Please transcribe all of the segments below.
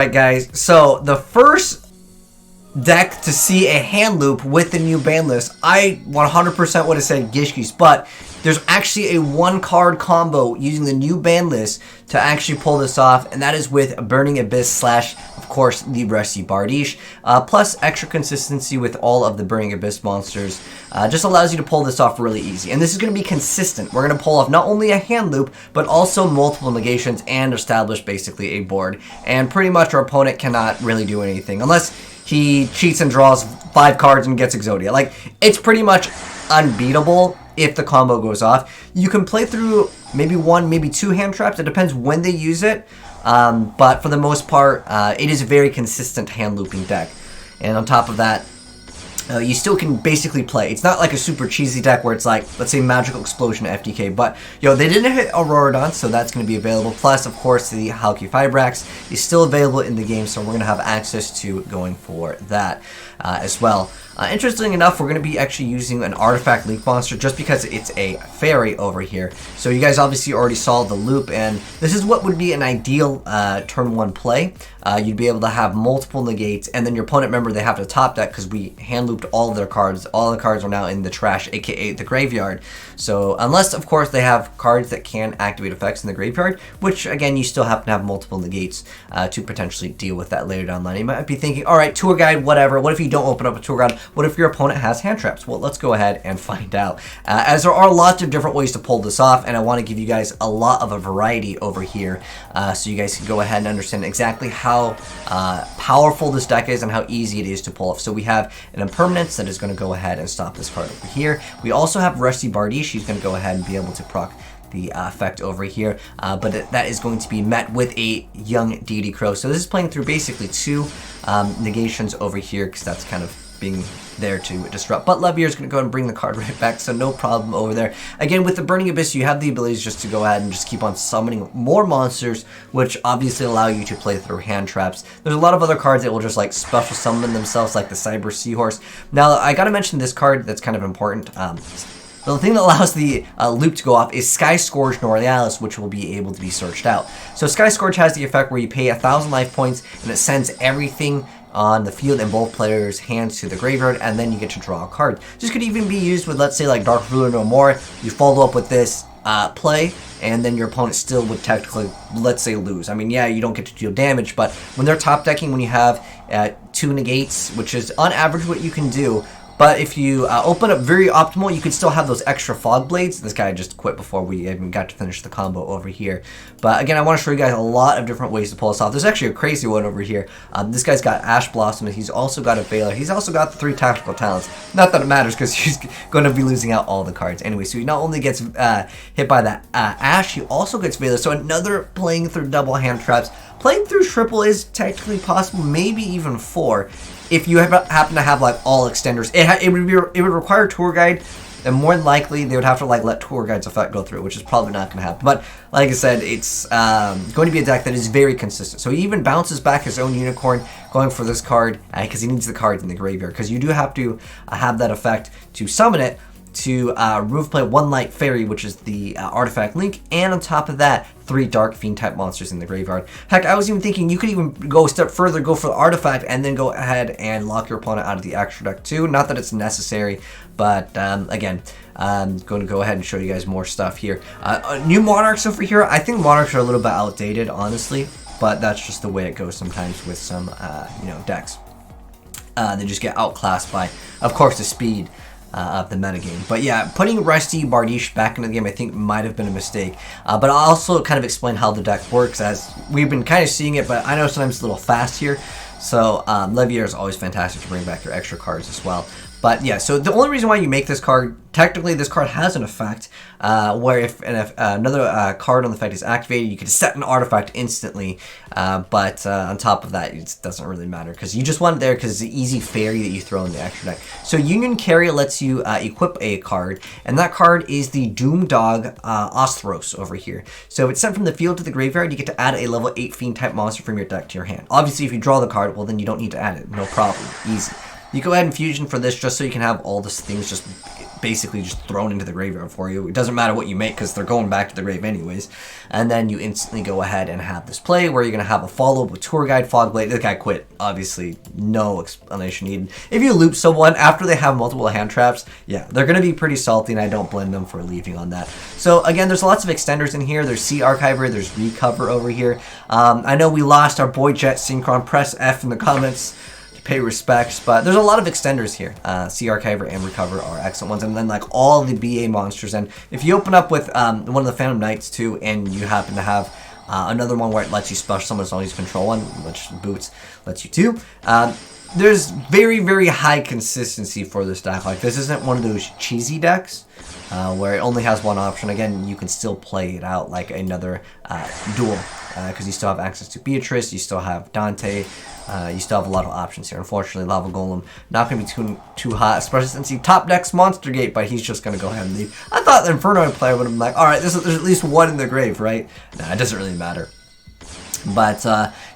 Alright guys, so the first deck to see a hand loop with the new ban list, I 100% would have said Yugioh, but there's actually a one card combo using the new ban list to actually pull this off, and that is with Burning Abyss slash, of course, the Rusty Bardiche, plus extra consistency with all of the Burning Abyss monsters. Just allows you to pull this off really easy, and this is going to be consistent. We're going to pull off not only a hand loop, but also multiple negations and establish basically a board, and pretty much our opponent cannot really do anything, unless he cheats and draws 5 cards and gets Exodia. Like, it's pretty much unbeatable if the combo goes off. You can play through maybe 1, maybe 2 hand traps. It depends when they use it. But for the most part, it is a very consistent hand looping deck. And on top of that, you still can basically play. It's not like a super cheesy deck where it's like, let's say, Magical Explosion FTK. But, they didn't hit Auroradon, so that's going to be available. Plus, of course, the Halki-Fibrax is still available in the game, so we're going to have access to going for that as well. Interesting enough, we're going to be actually using an Artifact Link monster just because it's a fairy over here. So you guys obviously already saw the loop, and this is what would be an ideal turn 1 play. You'd be able to have multiple negates, and then your opponent, remember, they have to top deck because we hand looped all of their cards. All the cards are now in the trash, aka the graveyard. So unless, of course, they have cards that can activate effects in the graveyard, which, again, you still happen to have multiple negates to potentially deal with that later down the line. You might be thinking, all right, tour guide, whatever. What if you don't open up a tour guide? What if your opponent has hand traps? Well, let's go ahead and find out. As there are lots of different ways to pull this off, and I want to give you guys a lot of a variety over here, so you guys can go ahead and understand exactly how powerful this deck is and how easy it is to pull off. So we have an Impermanence that is going to go ahead and stop this card over here. We also have Rusty Bardiche. She's going to go ahead and be able to proc the effect over here, but that is going to be met with a Young Deity Crow. So this is playing through basically 2 negations over here, because that's kind of being there to disrupt. But Levier is going to go and bring the card right back, so no problem over there. Again, with the Burning Abyss, you have the abilities just to go ahead and just keep on summoning more monsters, which obviously allow you to play through hand traps. There's a lot of other cards that will just like special summon themselves, like the Cyber Seahorse. Now, I gotta mention this card that's kind of important. The thing that allows the loop to go off is Sky Scourge Norealis, which will be able to be searched out. So Sky Scourge has the effect where you pay 1,000 life points, and it sends everything on the field in both players' hands to the graveyard, and then you get to draw a card. This could even be used with, let's say, like Dark Ruler No More. You follow up with this play, and then your opponent still would technically, let's say, lose. I mean, yeah, you don't get to deal damage, but when they're top decking, when you have 2 negates, which is on average what you can do. But if you open up very optimal, you could still have those extra fog blades. This guy just quit before we even got to finish the combo over here. But again, I want to show you guys a lot of different ways to pull this off. There's actually a crazy one over here. This guy's got Ash Blossom, and he's also got a Veiler. He's also got the 3 tactical talents. Not that it matters, because he's going to be losing out all the cards. Anyway, so he not only gets hit by that Ash, he also gets Veiler. So another playing through double hand traps. Playing through triple is technically possible, maybe even 4. If you happen to have like all extenders, it would require tour guide, and more than likely they would have to like let tour guide's effect go through, which is probably not going to happen. But like I said, it's going to be a deck that is very consistent. So he even bounces back his own unicorn, going for this card because he needs the cards in the graveyard. Because you do have to have that effect to summon it to remove play 1 Light Fairy, which is the Artifact Link, and on top of that, 3 Dark Fiend type monsters in the graveyard. Heck, I was even thinking you could even go a step further, go for the Artifact, and then go ahead and lock your opponent out of the extra deck too. Not that it's necessary, but again, I'm going to go ahead and show you guys more stuff here. New Monarchs over here. I think Monarchs are a little bit outdated, honestly, but that's just the way it goes sometimes with some decks. They just get outclassed by, of course, the speed of the metagame. But yeah, putting Rusty Bardiche back into the game I think might have been a mistake. But I'll also kind of explain how the deck works, as we've been kind of seeing it, but I know sometimes it's a little fast here. So Levier is always fantastic to bring back your extra cards as well. But yeah, so the only reason why you make this card, technically this card has an effect where if another card on the effect is activated, you can set an artifact instantly. But on top of that, it doesn't really matter because you just want it there because it's an easy fairy that you throw in the extra deck. So Union Carrier lets you equip a card, and that card is the Doom Dog Ostros over here. So if it's sent from the field to the graveyard, you get to add a level 8 Fiend type monster from your deck to your hand. Obviously, if you draw the card, well then you don't need to add it. No problem. Easy. You go ahead and fusion for this just so you can have all these things just basically just thrown into the graveyard for you. It doesn't matter what you make because they're going back to the grave anyways. And then you instantly go ahead and have this play where you're going to have a follow-up with Tour Guide, Fog Blade. This guy quit. Obviously, no explanation needed. If you loop someone after they have multiple hand traps, yeah, they're going to be pretty salty, and I don't blame them for leaving on that. So again, there's lots of extenders in here. There's C Archiver, there's Recover over here. I know we lost our boy Jet Synchron. Press F in the comments to pay respects, but there's a lot of extenders here. C Archiver and Recover are excellent ones, and then like all the BA monsters. And if you open up with one of the Phantom Knights too, and you happen to have another one where it lets you special summon as long as you control one, which Boots lets you too. There's very, very high consistency for this deck. Like, this isn't one of those cheesy decks where it only has one option. Again, you can still play it out like another duel because you still have access to Beatrice, you still have Dante, you still have a lot of options here. Unfortunately, Lava Golem not going to be too hot, especially since he top decks Monster Gate, but he's just going to go ahead and leave. I thought the Inferno player would have been like, alright, there's at least one in the grave, right? Nah, it doesn't really matter. But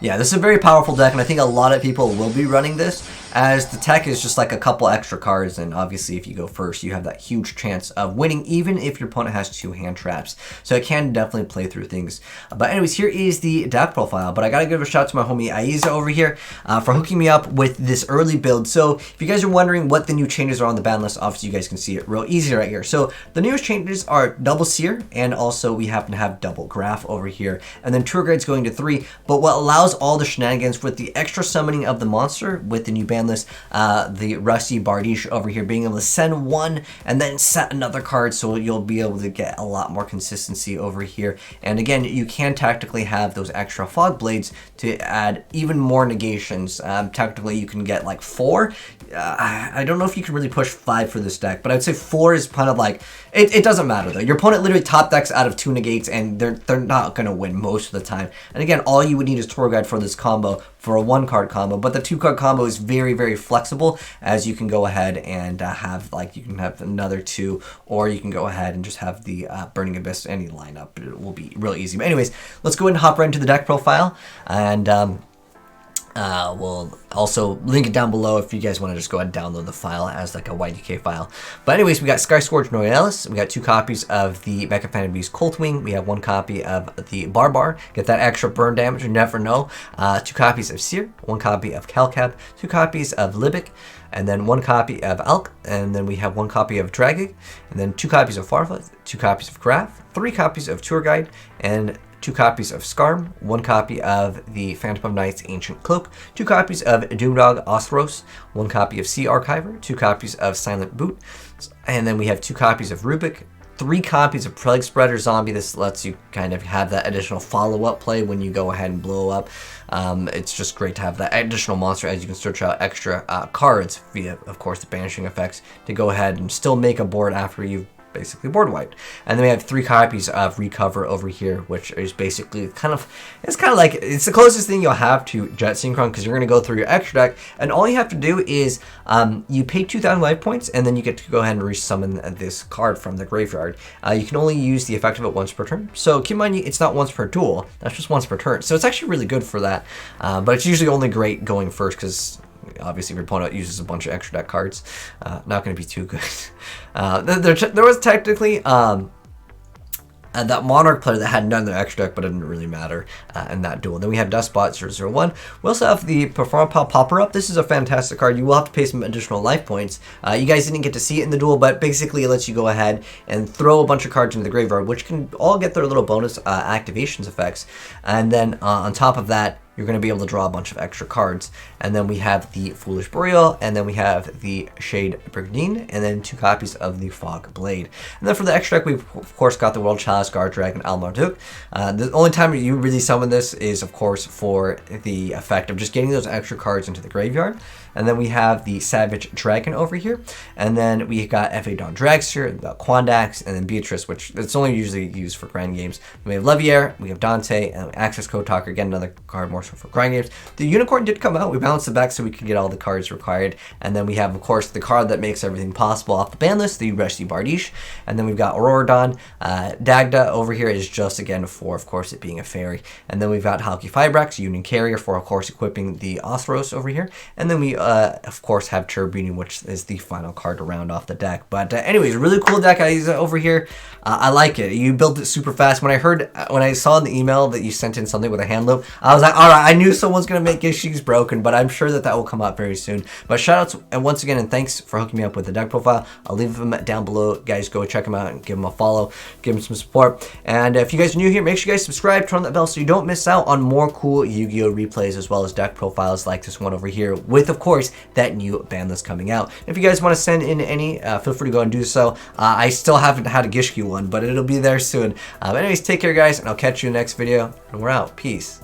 yeah, this is a very powerful deck, and I think a lot of people will be running this, as the tech is just like a couple extra cards, and obviously if you go first, you have that huge chance of winning, even if your opponent has 2 hand traps. So it can definitely play through things. But anyways, here is the deck profile, but I gotta give a shout out to my homie Eiza over here for hooking me up with this early build. So if you guys are wondering what the new changes are on the ban list, obviously you guys can see it real easy right here. So the newest changes are double Seer, and also we happen to have double Graph over here, and then Tour Guide's going to 3, but what allows all the shenanigans with the extra summoning of the monster with the new ban list, the Rusty Bardiche over here being able to send 1 and then set another card, so you'll be able to get a lot more consistency over here. And again, you can tactically have those extra Fog Blades to add even more negations. Technically, you can get like 4. I don't know if you can really push 5 for this deck, but I'd say 4 is kind of like, it doesn't matter though. Your opponent literally top decks out of 2 negates, and they're not going to win most of the time. And again, all you would need is Tour Guide for this combo, for a 1-card combo, but the 2-card combo is very, very flexible, as you can go ahead and have, like, you can have another 2, or you can go ahead and just have the Burning Abyss, any lineup. It will be real easy. But anyways, let's go ahead and hop right into the deck profile, and we'll also link it down below if you guys want to just go ahead and download the file as like a YDK file. But anyways, we got Sky Scourge Noyalis, we got 2 copies of the Mecha Phantom Beast Coltwing, we have 1 copy of the Barbar, get that extra burn damage, you never know, 2 copies of Seer, 1 copy of Calcab, 2 copies of Libic, and then 1 copy of Elk, and then we have 1 copy of Dragig, and then 2 copies of Farfetch'd, 2 copies of Graph, 3 copies of Tour Guide, and 2 copies of Skarm, 1 copy of the Phantom of Night's Ancient Cloak, 2 copies of Doomdog Othros, 1 copy of Sea Archiver, 2 copies of Silent Boot, and then we have 2 copies of Rubik, 3 copies of Plague Spreader Zombie. This lets you kind of have that additional follow-up play when you go ahead and blow up. It's just great to have that additional monster, as you can search out extra cards via, of course, the banishing effects to go ahead and still make a board after you've basically board wiped. And then we have 3 copies of Recover over here, which is basically it's kind of like, it's the closest thing you'll have to Jet Synchron, because you're going to go through your extra deck, and all you have to do is you pay 2,000 life points, and then you get to go ahead and resummon this card from the graveyard. You can only use the effect of it once per turn, so keep in mind it's not once per duel, that's just once per turn, so it's actually really good for that, but it's usually only great going first, because obviously if your opponent uses a bunch of extra deck cards, not going to be too good. There was technically that Monarch player that had none of their extra deck, but it didn't really matter in that duel. Then we have Dustbot 001. We also have the Perform Pal Popper Up. This is a fantastic card. You will have to pay some additional life points. You guys didn't get to see it in the duel, but basically it lets you go ahead and throw a bunch of cards into the graveyard, which can all get their little bonus activations effects. And then on top of that, you're going to be able to draw a bunch of extra cards. And then we have the Foolish Boreal, and then we have the Shade Brigandine, and then 2 copies of the Fog Blade. And then for the extra deck, we've of course got the World Chalice, Guard Dragon, Al Marduk. The only time you really summon this is, of course, for the effect of just getting those extra cards into the graveyard. And then we have the Savage Dragon over here. And then we got F.A. Dawn Dragster, we got Quandax, and then Beatrice, which it's only usually used for grand games. We have Leviair, we have Dante, and Access Code Talker, again, another card more course, for grind games. The unicorn did come out. We balanced it back so we could get all the cards required. And then we have, of course, the card that makes everything possible off the ban list, the Rusty Bardiche. And then we've got Auroradon. Dagda over here is just, again, for, of course, it being a fairy. And then we've got Halki Fibrax, Union Carrier, for, of course, equipping the Ostros over here. And then we, of course, have Turbine, which is the final card to round off the deck. But anyways, really cool deck over here. I like it. You built it super fast. When I saw in the email that you sent in something with a hand loop, I was like, all right, I knew someone's going to make issues broken, but I'm sure that will come out very soon. But shout outs, and once again, and thanks for hooking me up with the deck profile. I'll leave them down below. Guys, go check them out and give them a follow. Give them some support. And if you guys are new here, make sure you guys subscribe, turn on that bell so you don't miss out on more cool Yu-Gi-Oh replays as well as deck profiles like this one over here with, of course, that new ban list coming out. If you guys want to send in any, feel free to go and do so. I still haven't had a Gishki one, but it'll be there soon. But anyways, take care, guys, and I'll catch you in the next video. And we're out. Peace.